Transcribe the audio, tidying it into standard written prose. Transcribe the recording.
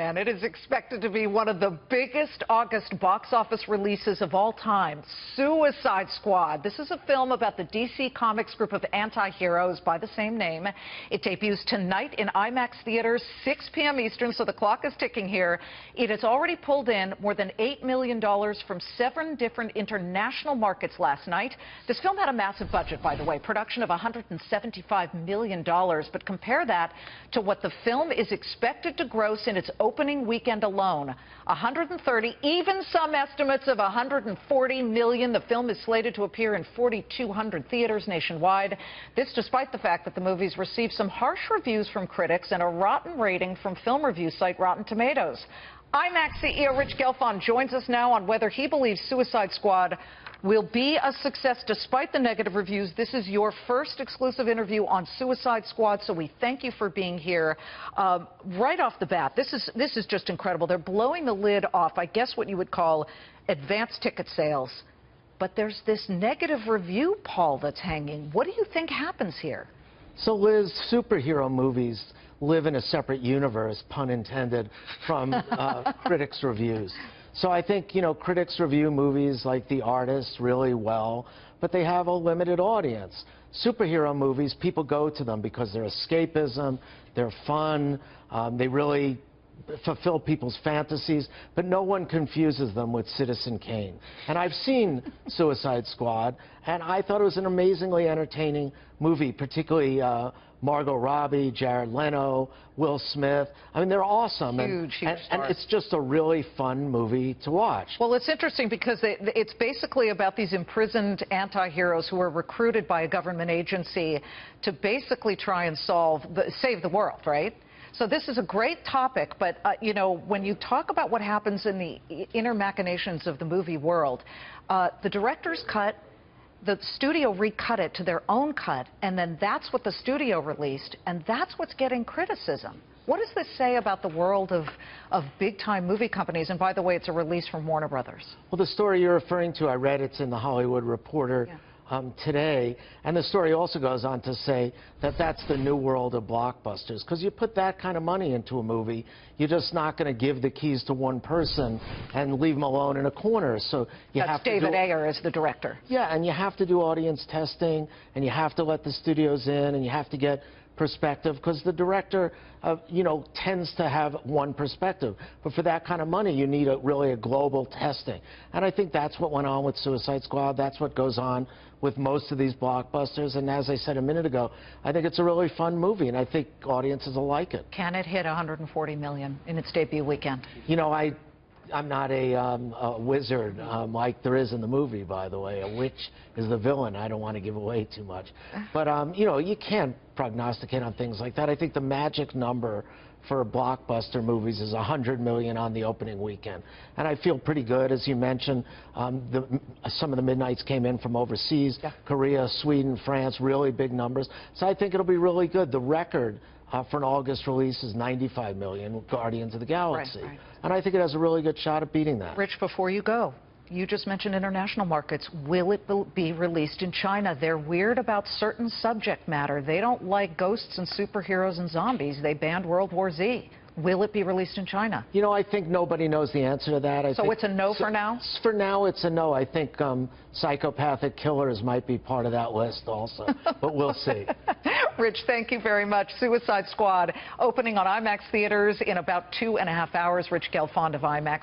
fan. It is expected to be one of the biggest August box office releases of all time. Suicide Squad. This is a film about the DC Comics group of anti-heroes by the same name. It debuts tonight in IMAX theaters, 6 p.m. Eastern, so the clock is ticking here. It has already pulled in more than $8 million from 7 different international markets last night. This film had a massive budget, by the way, production of $175 million, but compare that to what the film is expected to gross in its opening weekend alone. 130, even some estimates of 140 million. The film is slated to appear in 4,200 theaters nationwide. This despite the fact that the movie's received some harsh reviews from critics and a rotten rating from film review site Rotten Tomatoes. IMAX CEO Rich Gelfond joins us now on whether he believes Suicide Squad will be a success despite the negative reviews. This is your first exclusive interview on Suicide Squad, so we thank you for being here. Right off the bat, this is just incredible. They're blowing the lid off, I guess, what you would call advanced ticket sales. But there's this negative review pall that's hanging. What do you think happens here? So, Liz, superhero movies live in a separate universe, pun intended, from critics' reviews. So I think, you know, critics review movies like The Artist really well, but they have a limited audience. Superhero movies, people go to them because they're escapism, they're fun, they really fulfill people's fantasies, but no one confuses them with Citizen Kane. And I've seen Suicide Squad, and I thought it was an amazingly entertaining movie, particularly Margot Robbie, Jared Leno, Will Smith. I mean, they're awesome. Huge stars. And it's just a really fun movie to watch. Well, it's interesting because it's basically about these imprisoned anti-heroes who are recruited by a government agency to basically try and save the world, right? So this is a great topic, but, you know, when you talk about what happens in the inner machinations of the movie world, the director's cut, the studio recut it to their own cut, and then that's what the studio released, and that's what's getting criticism. What does this say about the world of big-time movie companies? And by the way, it's a release from Warner Brothers. Well, the story you're referring to, I read it's in The Hollywood Reporter. Yeah. Today, and the story also goes on to say that that's the new world of blockbusters, because you put that kind of money into a movie, you're just not going to give the keys to one person and leave them alone in a corner. So you have to David Ayer as the director. Yeah, and you have to do audience testing, and you have to let the studios in, and you have to get perspective, because the director, you know, tends to have one perspective. But for that kind of money, you need really a global testing. And I think that's what went on with Suicide Squad. That's what goes on with most of these blockbusters. And as I said a minute ago, I think it's a really fun movie, and I think audiences will like it. Can it hit 140 million in its debut weekend? You know, I'm not a wizard like there is in the movie, by the way. A witch is the villain. I don't want to give away too much. But, you know, you can't prognosticate on things like that. I think the magic number for blockbuster movies is 100 million on the opening weekend. And I feel pretty good. As you mentioned, some of the midnights came in from overseas, yeah. Korea, Sweden, France, really big numbers. So I think it'll be really good. The record for an August release is 95 million, Guardians of the Galaxy. Right. And I think it has a really good shot at beating that. Rich, before you go, you just mentioned international markets. Will it be released in China? They're weird about certain subject matter. They don't like ghosts and superheroes and zombies. They banned World War Z. Will it be released in China? You know, I think nobody knows the answer to that. So it's a no for now? For now, it's a no. I think psychopathic killers might be part of that list also, but we'll see. Rich, thank you very much. Suicide Squad opening on IMAX theaters in about 2.5 hours. Rich Gelfond of IMAX.